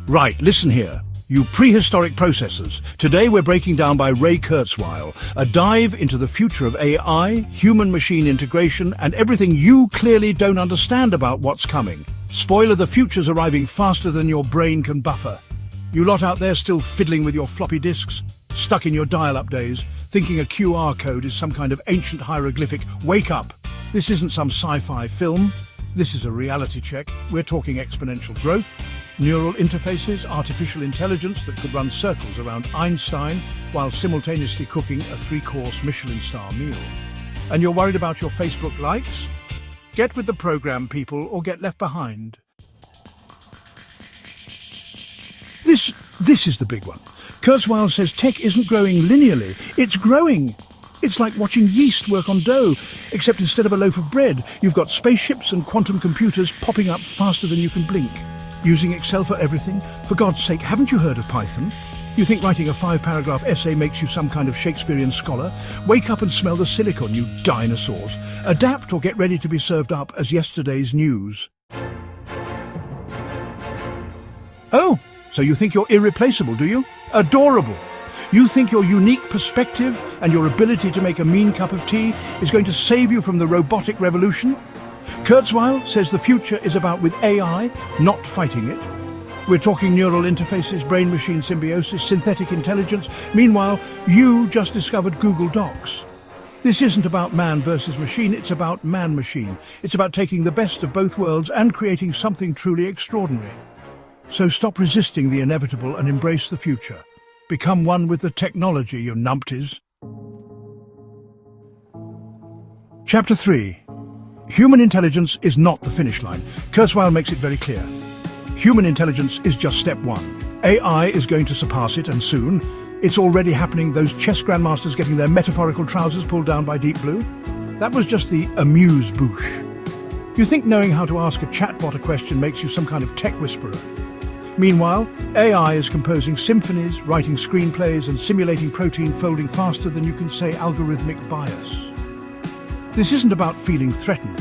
Right, listen here. You prehistoric processors. Today we're breaking down by Ray Kurzweil, a dive into the future of AI, human-machine integration, and everything you clearly don't understand about what's coming. Spoiler, the future's arriving faster than your brain can buffer. You lot out there still fiddling with your floppy disks, stuck in your dial-up days, thinking a QR code is some kind of ancient hieroglyphic. Wake up! This isn't some sci-fi film. This is a reality check. We're talking exponential growth, neural interfaces, artificial intelligence that could run circles around Einstein while simultaneously cooking a 3-course Michelin star meal. And you're worried about your Facebook likes? Get with the program, people, or get left behind. This is the big one. Kurzweil says tech isn't growing linearly, it's growing. It's like watching yeast work on dough, except instead of a loaf of bread, you've got spaceships and quantum computers popping up faster than you can blink. Using Excel for everything? For God's sake, haven't you heard of Python? You think writing a 5-paragraph essay makes you some kind of Shakespearean scholar? Wake up and smell the silicon, you dinosaurs. Adapt or get ready to be served up as yesterday's news. Oh, so you think you're irreplaceable, do you? Adorable. You think your unique perspective and your ability to make a mean cup of tea is going to save you from the robotic revolution? Kurzweil says the future is about with AI, not fighting it. We're talking neural interfaces, brain-machine symbiosis, synthetic intelligence. Meanwhile, you just discovered Google Docs. This isn't about man versus machine, it's about man-machine. It's about taking the best of both worlds and creating something truly extraordinary. So stop resisting the inevitable and embrace the future. Become one with the technology, you numpties. Chapter 3. Human intelligence is not the finish line. Kurzweil makes it very clear. Human intelligence is just step one. AI is going to surpass it, and soon. It's already happening, those chess grandmasters getting their metaphorical trousers pulled down by Deep Blue. That was just the amuse-bouche. You think knowing how to ask a chatbot a question makes you some kind of tech whisperer. Meanwhile, AI is composing symphonies, writing screenplays, and simulating protein folding faster than you can say algorithmic bias. This isn't about feeling threatened.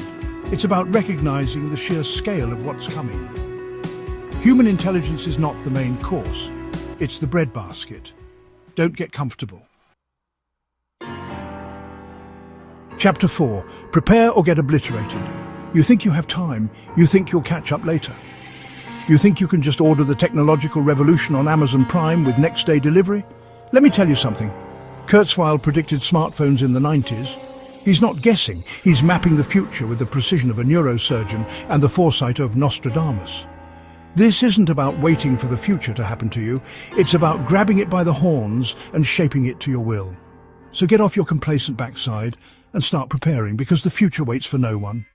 It's about recognizing the sheer scale of what's coming. Human intelligence is not the main course. It's the breadbasket. Don't get comfortable. Chapter 4. Prepare or get obliterated. You think you have time. You think you'll catch up later. You think you can just order the technological revolution on Amazon Prime with next-day delivery? Let me tell you something. Kurzweil predicted smartphones in the 90s. He's not guessing. He's mapping the future with the precision of a neurosurgeon and the foresight of Nostradamus. This isn't about waiting for the future to happen to you. It's about grabbing it by the horns and shaping it to your will. So get off your complacent backside and start preparing, because the future waits for no one.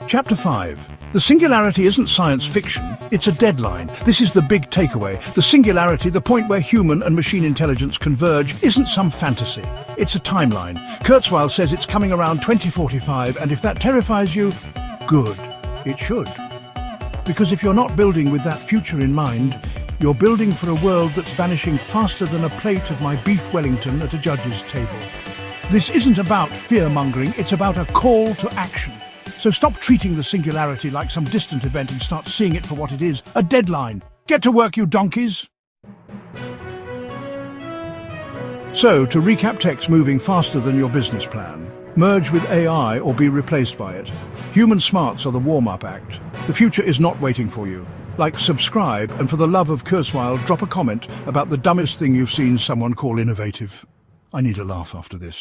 Chapter 5. The singularity isn't science fiction, it's a deadline. This is the big takeaway. The singularity, the point where human and machine intelligence converge, isn't some fantasy. It's a timeline. Kurzweil says it's coming around 2045, and if that terrifies you, good. It should. Because if you're not building with that future in mind, you're building for a world that's vanishing faster than a plate of my beef Wellington at a judge's table. This isn't about fear-mongering, it's about a call to action. So stop treating the singularity like some distant event and start seeing it for what it is, a deadline. Get to work, you donkeys! So, to recap, tech's moving faster than your business plan. Merge with AI or be replaced by it. Human smarts are the warm-up act. The future is not waiting for you. Like, subscribe, and for the love of Kurzweil, drop a comment about the dumbest thing you've seen someone call innovative. I need a laugh after this.